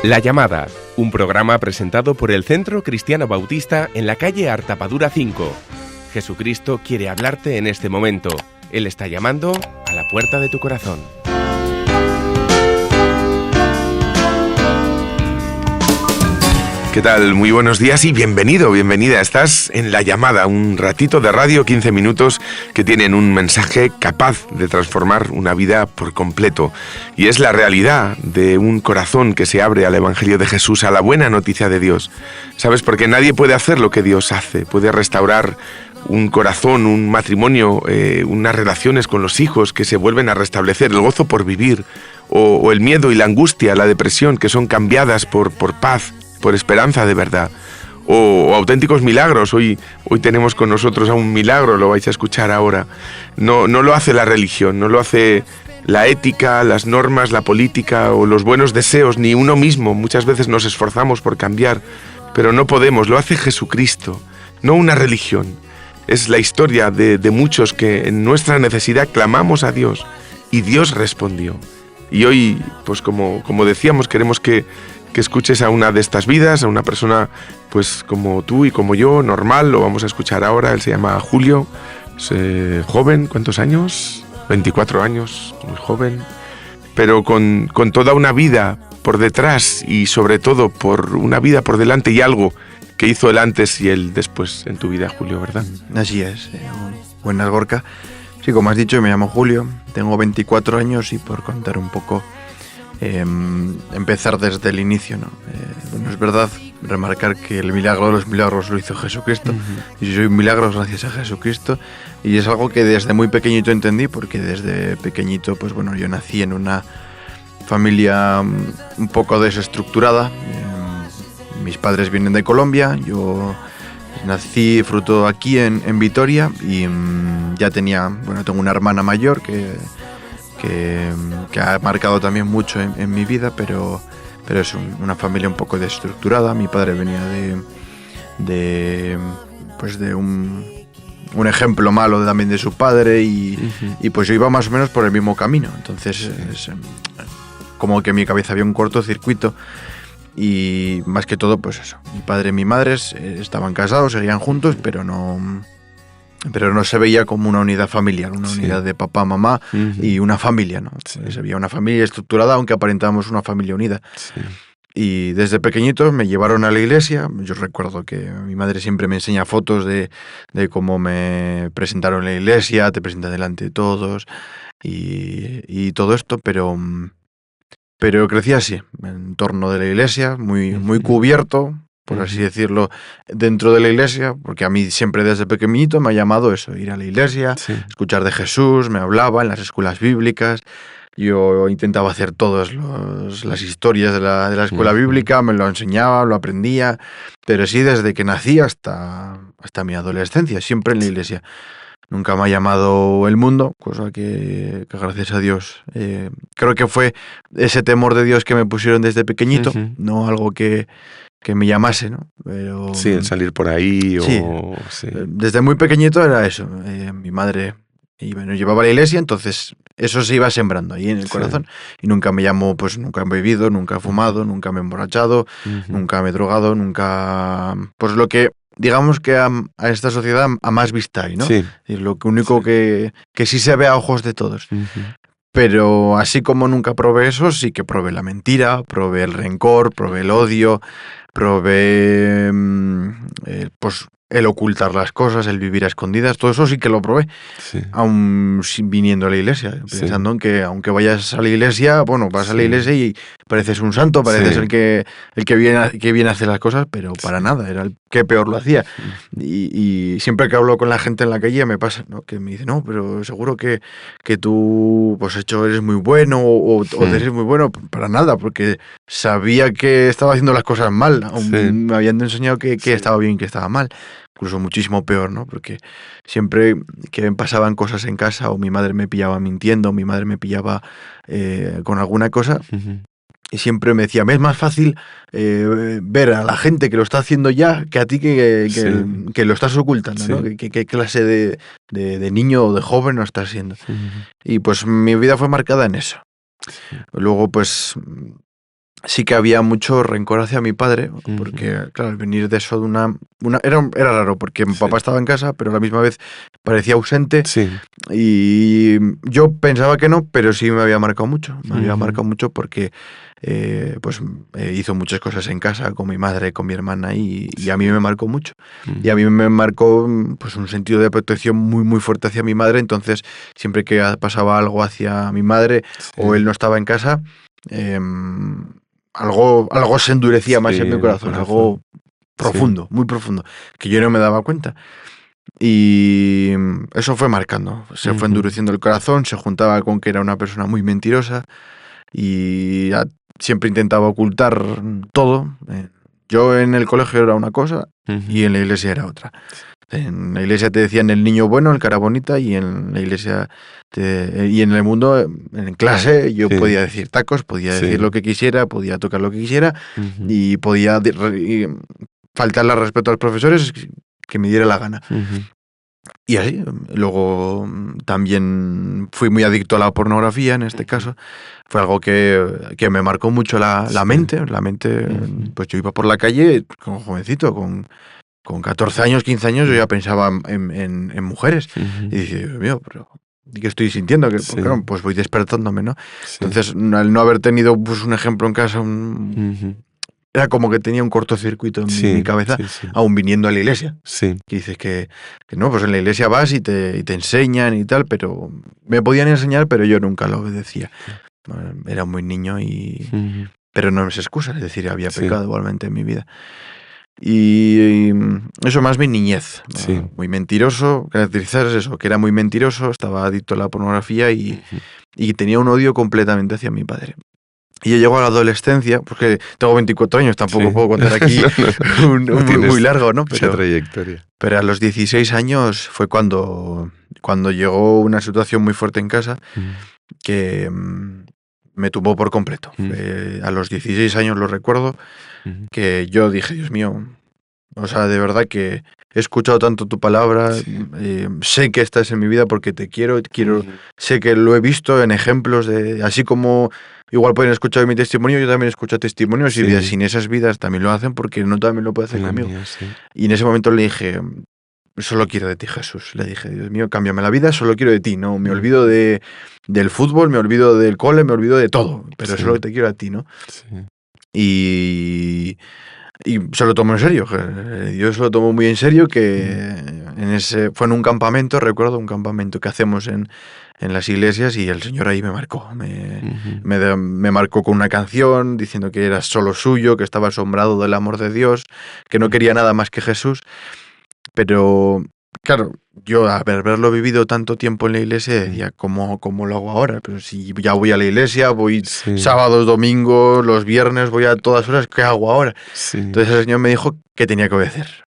La Llamada, un programa presentado por el Centro Cristiano Bautista en la calle Artapadura 5. Jesucristo quiere hablarte en este momento. Él está llamando a la puerta de tu corazón. ¿Qué tal? Muy buenos días y bienvenido, bienvenida. Estás en La Llamada, un ratito de radio, 15 minutos que tienen un mensaje capaz de transformar una vida por completo. Y es la realidad de un corazón que se abre al Evangelio de Jesús, a la buena noticia de Dios. ¿Sabes? Porque nadie puede hacer lo que Dios hace. Puede restaurar un corazón, un matrimonio, unas relaciones con los hijos que se vuelven a restablecer, el gozo por vivir, o el miedo y la angustia, la depresión, que son cambiadas por paz, por esperanza de verdad, o auténticos milagros. Hoy tenemos con nosotros a un milagro, lo vais a escuchar ahora. No lo hace la religión, no lo hace la ética, las normas, la política o los buenos deseos, ni uno mismo. Muchas veces nos esforzamos por cambiar, pero no podemos, lo hace Jesucristo, no una religión. Es la historia de muchos que en nuestra necesidad clamamos a Dios y Dios respondió. Y hoy, pues como decíamos, queremos que escuches a una de estas vidas, a una persona pues como tú y como yo, normal. Lo vamos a escuchar ahora. Él se llama Julio, es joven. ¿Cuántos años? 24 años, muy joven, pero con toda una vida por detrás y sobre todo por una vida por delante y algo que hizo el antes y el después en tu vida, Julio, ¿verdad? Así es. Buenas, Gorka. Sí, como has dicho, me llamo Julio, tengo 24 años y por contar un poco, empezar desde el inicio, ¿no? Bueno, es verdad remarcar que el milagro de los milagros lo hizo Jesucristo. Y si soy un milagro gracias a Jesucristo, y es algo que desde muy pequeñito entendí, porque desde pequeñito, pues bueno, yo nací en una familia un poco desestructurada. Mis padres vienen de Colombia, yo nací fruto aquí en Vitoria y ya tengo una hermana mayor que ha marcado también mucho en mi vida, pero es una familia un poco desestructurada. Mi padre venía de un ejemplo malo también de su padre y pues yo iba más o menos por el mismo camino. Entonces es como que en mi cabeza había un cortocircuito y más que todo pues eso, mi padre y mi madre estaban casados, seguían juntos, pero no se veía como una unidad familiar, una unidad de papá, mamá y una familia, ¿no? Sí. Pues había una familia estructurada, aunque aparentábamos una familia unida. Sí. Y desde pequeñito me llevaron a la iglesia. Yo recuerdo que mi madre siempre me enseña fotos de cómo me presentaron en la iglesia, te presentan delante de todos y todo esto, pero crecí así, en torno de la iglesia, muy cubierto, por así decirlo, dentro de la iglesia, porque a mí siempre desde pequeñito me ha llamado eso, ir a la iglesia, escuchar de Jesús, me hablaba en las escuelas bíblicas, yo intentaba hacer todas las historias de la escuela bíblica, me lo enseñaba, lo aprendía, pero sí desde que nací hasta mi adolescencia, siempre en la iglesia. Nunca me ha llamado el mundo, cosa que gracias a Dios, creo que fue ese temor de Dios que me pusieron desde pequeñito, no algo que me llamase, ¿no? Pero sí, el salir por ahí sí. Desde muy pequeñito era eso. Mi madre nos llevaba a la iglesia, entonces eso se iba sembrando ahí en el corazón. Y nunca me llamó, pues nunca he bebido, nunca he fumado, nunca me he emborrachado, nunca me he drogado, nunca... Pues lo que... Digamos que a esta sociedad a más vista hay, ¿no? Sí. Es lo único que sí se ve a ojos de todos. Pero así como nunca probé eso, sí que probé la mentira, probé el rencor, probé el odio, probé pues el ocultar las cosas, el vivir a escondidas, todo eso sí que lo probé, aún viniendo a la iglesia, pensando en que aunque vayas a la iglesia, bueno, vas a la iglesia y pareces un santo, pareces el que viene a hacer las cosas, pero para nada, era el que peor lo hacía. Y siempre que hablo con la gente en la calle me pasa, ¿no? Que me dice, no, pero seguro que tú pues eres muy bueno o eres muy bueno. Para nada, porque sabía que estaba haciendo las cosas mal, aún me habían enseñado que estaba bien y que estaba mal. Incluso muchísimo peor, ¿no? Porque siempre que pasaban cosas en casa o mi madre me pillaba mintiendo, o mi madre me pillaba con alguna cosa, y siempre me decía, me es más fácil ver a la gente que lo está haciendo ya que a ti que lo estás ocultando, ¿no? ¿Qué clase de niño o de joven no estás siendo? Y pues mi vida fue marcada en eso. Luego pues sí que había mucho rencor hacia mi padre, porque, claro, al venir de eso de era raro, porque mi papá estaba en casa, pero a la misma vez parecía ausente, Sí. y yo pensaba que no, pero sí me había marcado mucho. Me había marcado mucho porque hizo muchas cosas en casa con mi madre, con mi hermana, y a mí me marcó mucho. Y a mí me marcó pues un sentido de protección muy, muy fuerte hacia mi madre. Entonces, siempre que pasaba algo hacia mi madre o él no estaba en casa, algo se endurecía más en mi corazón, algo profundo, muy profundo, que yo no me daba cuenta. Y eso fue marcando, se fue endureciendo el corazón, se juntaba con que era una persona muy mentirosa y siempre intentaba ocultar todo. Yo en el colegio era una cosa y en la iglesia era otra. En la iglesia te decían el niño bueno, el cara bonita, y en la iglesia y en el mundo, en clase, yo podía decir tacos, podía decir lo que quisiera, podía tocar lo que quisiera y podía faltarle al respeto a los profesores que me diera la gana. Y así, luego también fui muy adicto a la pornografía, en este caso. Fue algo que me marcó mucho la mente. La mente, pues yo iba por la calle como jovencito, con 14 años, 15 años, yo ya pensaba en mujeres. Y dije, Dios mío, pero ¿qué estoy sintiendo? Claro, pues voy despertándome, ¿no? Entonces, al no haber tenido pues, un ejemplo en casa, era como que tenía un cortocircuito en mi cabeza, aún viniendo a la iglesia. Que dices que no, pues en la iglesia vas y te enseñan y tal, pero me podían enseñar, pero yo nunca lo obedecía. Era muy niño pero no es excusa, es decir, había pecado igualmente en mi vida. Y eso más mi niñez. Muy mentiroso, caracterizar es eso, que era muy mentiroso, estaba adicto a la pornografía y tenía un odio completamente hacia mi padre. Y yo llego a la adolescencia, porque tengo 24 años, tampoco puedo contar aquí muy largo, ¿no? Mucha trayectoria. Pero a los 16 años fue cuando llegó una situación muy fuerte en casa que me tumbó por completo. A los 16 años lo recuerdo, que yo dije, Dios mío, o sea, de verdad que he escuchado tanto tu palabra, sé que estás en mi vida porque te quiero, sé que lo he visto en ejemplos de, así como igual pueden escuchar mi testimonio, yo también escucho testimonios y vidas sin esas vidas también lo hacen porque no también lo puede hacer conmigo. Mía, Y en ese momento le dije, solo quiero de ti, Jesús. Le dije, Dios mío, cámbiame la vida, solo quiero de ti, ¿no? Me olvido del fútbol, me olvido del cole, me olvido de todo, pero solo te quiero a ti, ¿no? Y se lo tomó en serio. Dios lo tomó muy en serio, que fue en un campamento, recuerdo, un campamento que hacemos en las iglesias, y el Señor ahí me marcó. Me marcó con una canción diciendo que era solo suyo, que estaba asombrado del amor de Dios, que no quería nada más que Jesús. Pero, claro, yo haberlo vivido tanto tiempo en la iglesia decía, ¿cómo lo hago ahora? Pero si ya voy a la iglesia, voy sábados, domingos, los viernes, voy a todas horas, ¿qué hago ahora? Entonces el Señor me dijo que tenía que obedecer.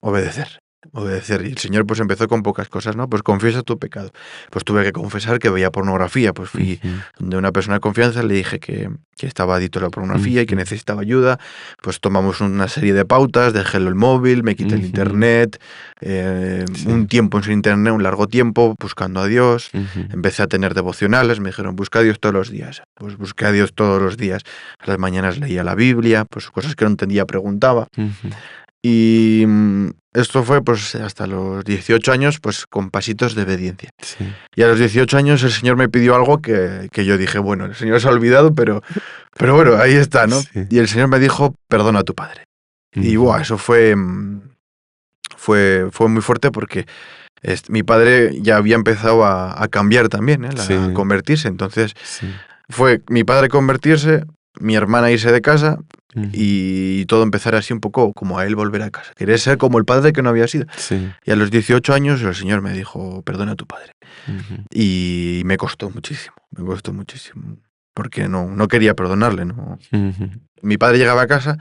Obedecer. Y el Señor pues empezó con pocas cosas, ¿no? Pues confiesa tu pecado. Pues tuve que confesar que veía pornografía. Pues fui donde una persona de confianza, le dije que estaba adicto a la pornografía y que necesitaba ayuda. Pues tomamos una serie de pautas, dejé el móvil, me quité el internet, un tiempo sin internet, un largo tiempo, buscando a Dios. Empecé a tener devocionales, me dijeron, busca a Dios todos los días. Pues busqué a Dios todos los días. A las mañanas leía la Biblia, pues cosas que no entendía preguntaba. Y esto fue pues hasta los 18 años, pues con pasitos de obediencia. Y a los 18 años el Señor me pidió algo que yo dije, bueno, el Señor se ha olvidado, pero bueno, ahí está, ¿no? Y el Señor me dijo, perdona a tu padre. Y wow, eso fue muy fuerte porque mi padre ya había empezado a cambiar también, a convertirse. Entonces fue mi padre convertirse, mi hermana irse de casa y todo empezar así un poco como a él volver a casa. Quería ser como el padre que no había sido. Y a los 18 años el Señor me dijo, perdona a tu padre. Y me costó muchísimo, porque no quería perdonarle, ¿no? Mi padre llegaba a casa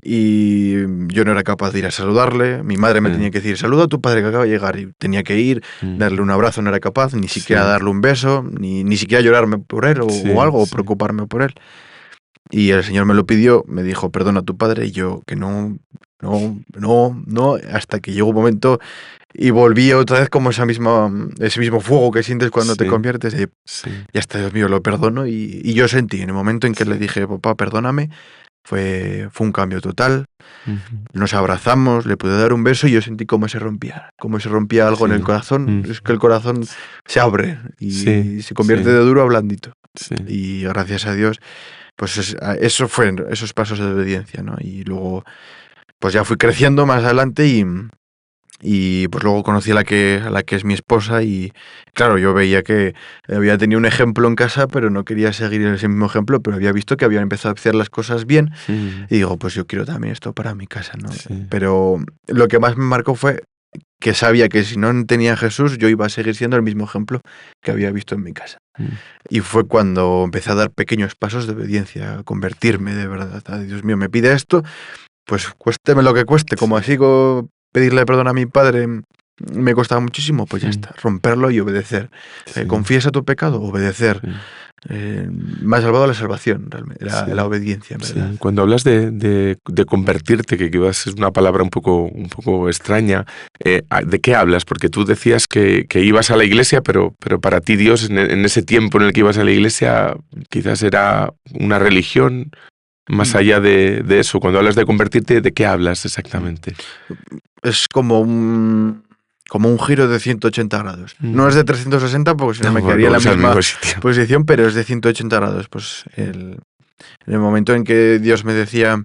y yo no era capaz de ir a saludarle. Mi madre me tenía que decir, saluda a tu padre que acaba de llegar, y tenía que ir, darle un abrazo, no era capaz, ni siquiera darle un beso, ni siquiera llorarme por él o algo, o preocuparme por él. Y el Señor me lo pidió, me dijo, perdona a tu padre, y yo que no, hasta que llegó un momento y volví otra vez como ese mismo fuego que sientes cuando te conviertes, y ya está, Dios mío, lo perdono, y yo sentí, en el momento en que le dije, papá, perdóname, fue un cambio total. Nos abrazamos, le pude dar un beso y yo sentí cómo se rompía algo en el corazón. Es que el corazón se abre y se convierte de duro a blandito. Y gracias a Dios, pues eso fue esos pasos de obediencia, ¿no? Y luego, pues ya fui creciendo más adelante y pues luego conocí a la que es mi esposa y claro, yo veía que había tenido un ejemplo en casa, pero no quería seguir ese mismo ejemplo, pero había visto que habían empezado a hacer las cosas bien y digo, pues yo quiero también esto para mi casa, ¿no? Pero lo que más me marcó fue que sabía que si no tenía a Jesús, yo iba a seguir siendo el mismo ejemplo que había visto en mi casa. Y fue cuando empecé a dar pequeños pasos de obediencia, a convertirme de verdad. Ay, Dios mío, me pide esto, pues cuésteme lo que cueste, como así pedirle perdón a mi padre me costaba muchísimo, pues ya está, romperlo y obedecer. Confiesa tu pecado, obedecer. Me ha salvado la salvación, realmente, la obediencia, ¿verdad? Sí. Cuando hablas de convertirte, que quizás es una palabra un poco extraña, ¿de qué hablas? Porque tú decías que ibas a la iglesia, pero para ti Dios, en ese tiempo en el que ibas a la iglesia, quizás era una religión. Más allá de eso, cuando hablas de convertirte, ¿de qué hablas exactamente? Es como un giro de 180 grados. No es de 360 porque si no me quedaría en la misma posición, pero es de 180 grados. Pues en el momento en que Dios me decía,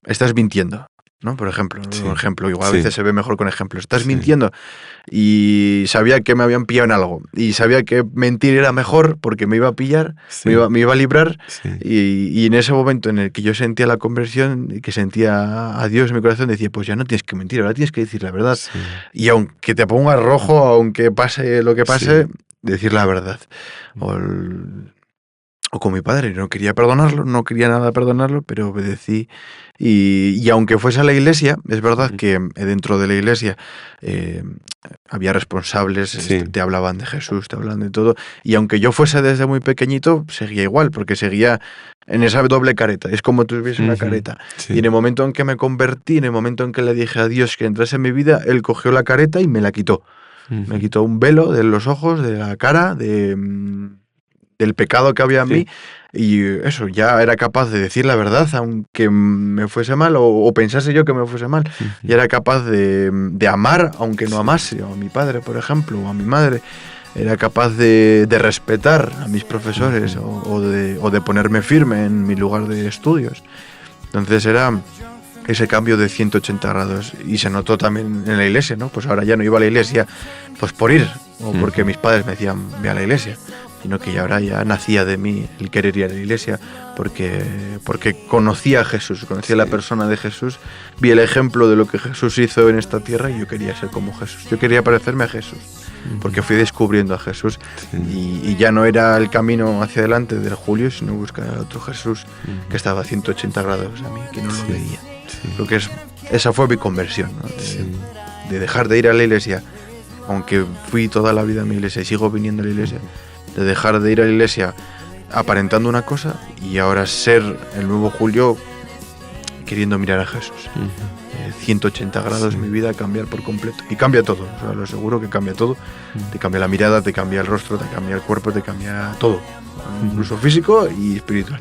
estás mintiendo, ¿no? Por ejemplo, igual a veces se ve mejor con ejemplos. Estás mintiendo y sabía que me habían pillado en algo y sabía que mentir era mejor porque me iba a pillar, me iba a librar y en ese momento en el que yo sentía la conversión y que sentía a Dios en mi corazón, decía, pues ya no tienes que mentir, ahora tienes que decir la verdad. Y aunque te pongas rojo, aunque pase lo que pase, decir la verdad. O con mi padre, no quería perdonarlo, no quería nada perdonarlo, pero obedecí. Y aunque fuese a la iglesia, es verdad que dentro de la iglesia había responsables, te hablaban de Jesús, te hablaban de todo. Y aunque yo fuese desde muy pequeñito, seguía igual, porque seguía en esa doble careta. Es como tuviese una careta. Y en el momento en que me convertí, en el momento en que le dije a Dios que entrase en mi vida, Él cogió la careta y me la quitó. Me quitó un velo de los ojos, de la cara, del pecado que había en mí, y eso, ya era capaz de decir la verdad, aunque me fuese mal, o pensase yo que me fuese mal, y era capaz de amar, aunque no amase, o a mi padre, por ejemplo, o a mi madre, era capaz de respetar a mis profesores, o de ponerme firme en mi lugar de estudios. Entonces era ese cambio de 180 grados, y se notó también en la iglesia, ¿no? Pues ahora ya no iba a la iglesia pues por ir, o porque mis padres me decían, ve a la iglesia, sino que ahora ya nacía de mí el querer ir a la iglesia porque conocía a Jesús, conocía la persona de Jesús, vi el ejemplo de lo que Jesús hizo en esta tierra y yo quería ser como Jesús, yo quería parecerme a Jesús, porque fui descubriendo a Jesús y ya no era el camino hacia adelante del Julio, sino buscar a otro Jesús que estaba a 180 grados a mí, que no lo veía. Lo que esa fue mi conversión, ¿no? De dejar de ir a la iglesia, aunque fui toda la vida a mi iglesia y sigo viniendo a la iglesia, de dejar de ir a la iglesia aparentando una cosa y ahora ser el nuevo Julio queriendo mirar a Jesús. 180 grados mi vida, cambiar por completo. Y cambia todo, o sea, lo aseguro que cambia todo. Te cambia la mirada, te cambia el rostro, te cambia el cuerpo, te cambia todo. Incluso físico y espiritual.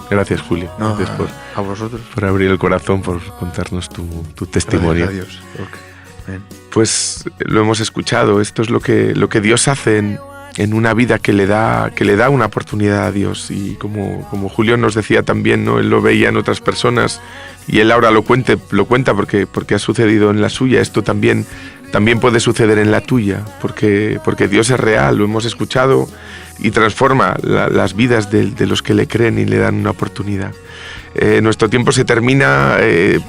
Gracias, Julio. No, gracias a vosotros. Por abrir el corazón, por contarnos tu testimonio. Gracias a Dios. Pues lo hemos escuchado. Esto es lo que Dios hace en una vida que le da una oportunidad a Dios. Y como Julio nos decía también, ¿no? Él lo veía en otras personas y él ahora lo cuenta porque ha sucedido en la suya. Esto también puede suceder en la tuya, porque Dios es real, lo hemos escuchado, y transforma las vidas de los que le creen y le dan una oportunidad. Nuestro tiempo se termina,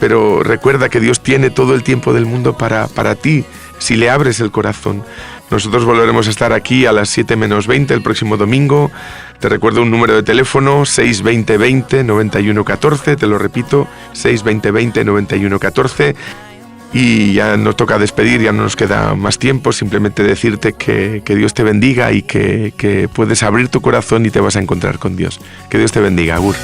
pero recuerda que Dios tiene todo el tiempo del mundo para ti, si le abres el corazón. Nosotros volveremos a estar aquí a las 7 menos 20 el próximo domingo. Te recuerdo un número de teléfono, 620 20 91 14, te lo repito, 620 20 91 14. Y ya nos toca despedir, ya no nos queda más tiempo, simplemente decirte que Dios te bendiga y que puedes abrir tu corazón y te vas a encontrar con Dios. Que Dios te bendiga, Agur.